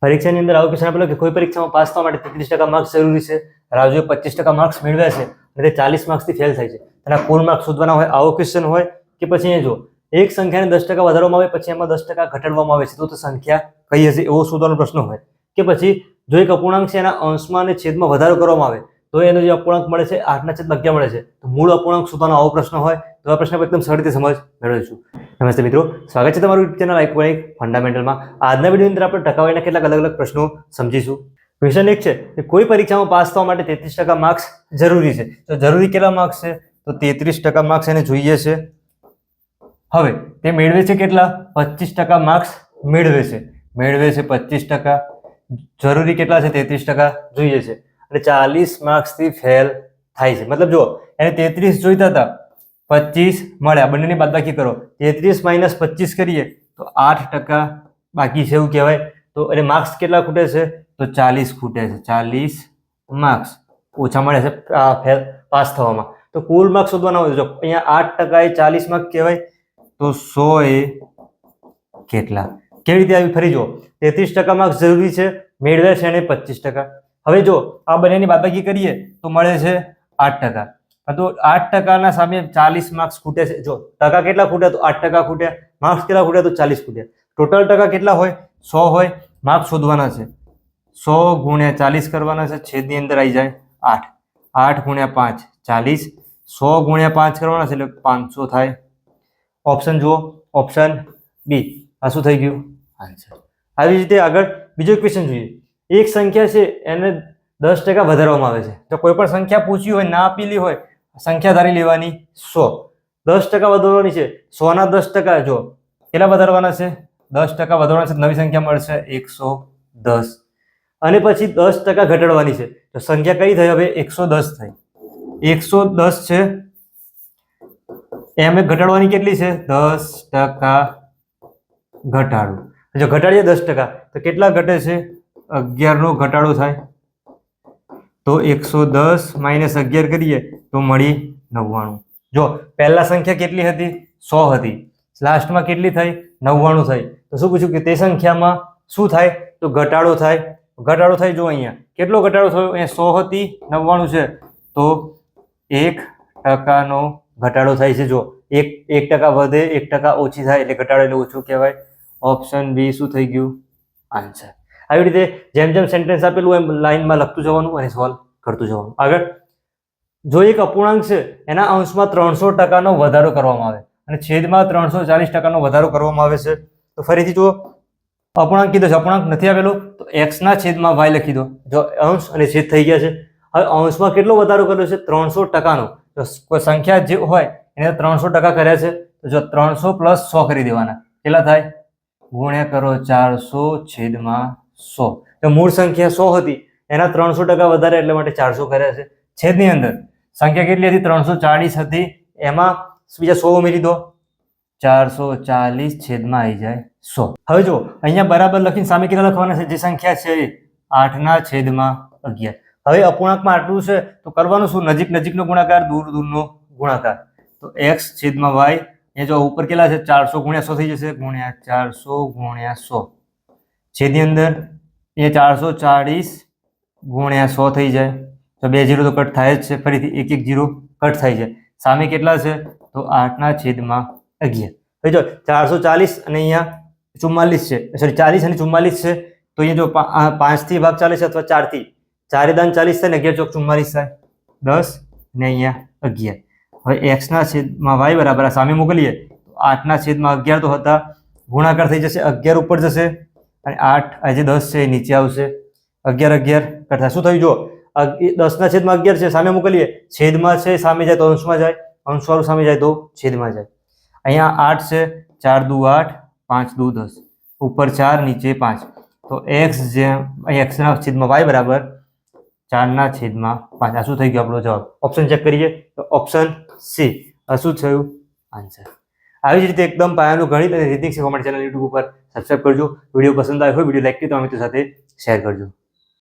પરીક્ષાની અંદર આવો ક્વેશ્ચન આપેલો કે કોઈ પરીક્ષામાં પાસ થવા માટે 33% માર્ક્સ જરૂરી છે, રાજુએ 25% માર્ક્સ મેળવ્યા છે અને તે 40 માર્ક્સથી ફેલ થાય છે, તેના કુલ માર્ક્સ શોધવાના હોય આવો ક્વેશ્ચન હોય કે પછી અહીંયા જો એક સંખ્યાને 10% વધારવામાં આવે પછી એમાં 10% ઘટાડવામાં આવે છે તો સંખ્યા કઈ હશે એવો શોધવાનો પ્રશ્ન હોય કે પછી જો એક અપૂર્ણાંક છે એના અંશમાં અને છેદમાં વધારો કરવામાં આવે તો એનો જે અપૂર્ણાંક મળે છે 8/11 મળે છે તો મૂળ અપૂર્ણાંક શોધવાનો આવો પ્રશ્ન હોય તો આ પ્રશ્ન એકદમ સરળ રીતે સમજ મેળવીશું। નમસ્તે મિત્રો, સ્વાગત છે તમારું યુટ્યુબ ચેનલ આઈકોનિક ફંડામેન્ટલમાં। આજના વિડીયોની અંદર આપણે ટકાવારીના કેટલાક અલગ અલગ પ્રશ્નો સમજીશું। ક્વેશ્ચન એક છે કે કોઈ પરીક્ષામાં પાસ થવા માટે 33% માર્ક્સ જરૂરી છે, તો જરૂરી કેટલા માર્ક્સ છે તો 33% માર્ક્સ એને જોઈએ છે। હવે તે મેળવે છે કેટલા 25% માર્ક્સ મેળવે છે 25%, જરૂરી કેટલા છે 33% જોઈએ છે અને 40 માર્ક્સથી ફેલ થાય છે। મતલબ જો એને 33 જોઈતા હતા 25 મળ્યા, બંનેની બાદબાકી કરો 33 - 25 કરીએ તો 8% બાકી છે એવું કહેવાય। તો એને માર્ક્સ કેટલા ખૂટે છે તો 40 ખૂટે છે, 40 માર્ક્સ ઓછા મળે છે ફેલ પાસ થવામાં। તો કુલ માર્ક્સ શોધવાના હોય જો અહીંયા 8% એ 40 માર્ક કહેવાય તો 100 એ કેટલા કેવી રીતે આવી ફરી જો 33% માર્ક્સ જરૂરી છે, મેળવે છે અને 25%। હવે જો આ બંનેની બાદબાકી કરીએ તો મળે છે 8%, તો 8% સામે 40 માર્ક્સ ખૂટે છે। જો ટકા કેટલા ખૂટ્યા તો 8% ખૂટ્યા, માર્ક્સ કેટલા ખૂટ્યા તો 40 ખૂટ્યા, ટોટલ ટકા કેટલા હોય 100 હોય, માર્ક્સ શોધવાના છે 100 × 40 કરવાના છે, છેદની અંદર આવી જાય 8, 8 × 5 40, 100 × 5 કરવાના છે એટલે 500 થાય। ઓપ્શન જુઓ, ઓપ્શન બી, આ શું થઈ ગયું આન્સર। આવી રીતે આગળ બીજો ક્વેશ્ચન જોઈએ। એક સંખ્યા છે એને 10% વધારવામાં આવે છે, જો કોઈ પણ સંખ્યા પૂછી હોય ના આપેલી હોય સંખ્યા ધારી લેવાની 100, 10% વધારવાની છે, 100 ના 10% જો કેટલા વધારવાના છે 10% વધારવાના છે, નવી સંખ્યા મળશે 110 અને પછી 10% ઘટાડવાની છે તો સંખ્યા કઈ થઈ હવે 110 થઈ, 110 છે એમ ઘટાડવાની કેટલી છે 10% ઘટાડો, જો ઘટાડીએ 10% તો કેટલા ઘટે છે 11 નો ઘટાડો થાય તો 110 - 11 કરીએ તો મળી 99। જો પહેલા સંખ્યા કેટલી હતી 100 હતી, લાસ્ટમાં કેટલી થઈ 99 થઈ, તો શું પૂછ્યું કે તે સંખ્યામાં શું થાય તો ઘટાડો થાય। ઘટાડો થાય જો અહીંયા કેટલો ઘટાડો થયો, અહીંયા 100 હતી 99 છે તો 1% નો ઘટાડો થાય છે। જો 1% વધે 1% ઓછી થાય એટલે ઘટાડો એટલે ઓછું કહેવાય। ઓપ્શન બી શું થઈ ગયું આન્સર। આવી રીતે જેમ જેમ સેન્ટેન્સ આપેલું એમ લાઈનમાં લખતું જવાનું અને સોલ્વ કરતું જવાનું। આગળ જો એક અપૂર્ણાંક છે એના અંશમાં 300% નો વધારો કરવામાં આવે અને છેદમાં 340% નો વધારો કરવામાં આવે છે તો ફરીથી જો અપૂર્ણાંક કીધો છે, અપૂર્ણાંક નથી આપેલો તો x ના છેદમાં y લખી દો, જો અંશ અને છેદ થઈ ગયા છે। હવે અંશમાં કેટલો વધારો કર્યો છે 300% નો, તો કોઈ સંખ્યા જે હોય એને 300% કર્યા છે તો જો 300 + 100 કરી દેવાના, કેટલા થાય ગુણ્યા કરો 400/100, તો મૂળ સંખ્યા 100 હતી એના 300% વધારે એટલે માટે 400 કર્યા છે। છેદની અંદર સંખ્યા કેટલી હતી 340 હતી એમાં બીજા 100 ઉમેરી દો, 440 છેદમાં આવી જાય 100। હવે જો અહીંયા બરાબર લખીને સામે કેટલા લખવાના છે જે સંખ્યા છે 8/11। હવે અપૂર્ણાંકમાં આટલું છે તો કરવાનું શું નજીક નજીકનો ગુણાકાર દૂર દૂરનો ગુણાકાર, તો x/y એ જો ઉપર કેટલા છે 400 × 100 થઈ જશે, ગુણ્યા 400 × 100, છેદની અંદર એ 440 × 100 થઈ જાય તો 2 0 તો કટ થાય જ છે, ફરીથી 1 1 0 કટ થાય છે, સામે કેટલા છે તો 8/11। હવે જો 440 અને અહીંયા 44 છે, સોરી 40 અને 44 છે તો અહીંયા જો 5 થી ભાગ ચાલે છે અથવા 4 થી, 4 દાન 40 થાય ને 11 ચોક 44 થાય 10 ને અહીંયા 11। હવે x ના છેદમાં y બરાબર આ સામે મોકલીએ તો 8/11 તો હતા, ગુણાકાર થઈ જશે 11 ઉપર જશે અને 8 આ જે 10 છે એ નીચે આવશે, 11 11 કરતા શું થયું જો 10/11 છે સામે મોકલીએ, છેદમાં છે સામે જાય તો અંશમાં જાય, અંશવાળું સામે જાય તો છેદમાં જાય। અહીંયા 8 છે 4 દુ 8 5 દુ 10, ઉપર 4 નીચે 5 તો x જેમ x ના છેદમાં y બરાબર 4/5, આ શું થઈ ગયો આપણો જવાબ। ઓપ્શન ચેક કરીએ તો ઓપ્શન સી, આ શું થયું આન્સર। આવી જ રીતે એકદમ પાયાનું ગણિત અને રીતિક શીખવા માટે ચેનલ YouTube ઉપર સબસ્ક્રાઇબ કરજો। વિડીયો પસંદ આવ્યો હોય વિડીયો લાઈક કરી તો મિત્રો સાથે શેર કરજો।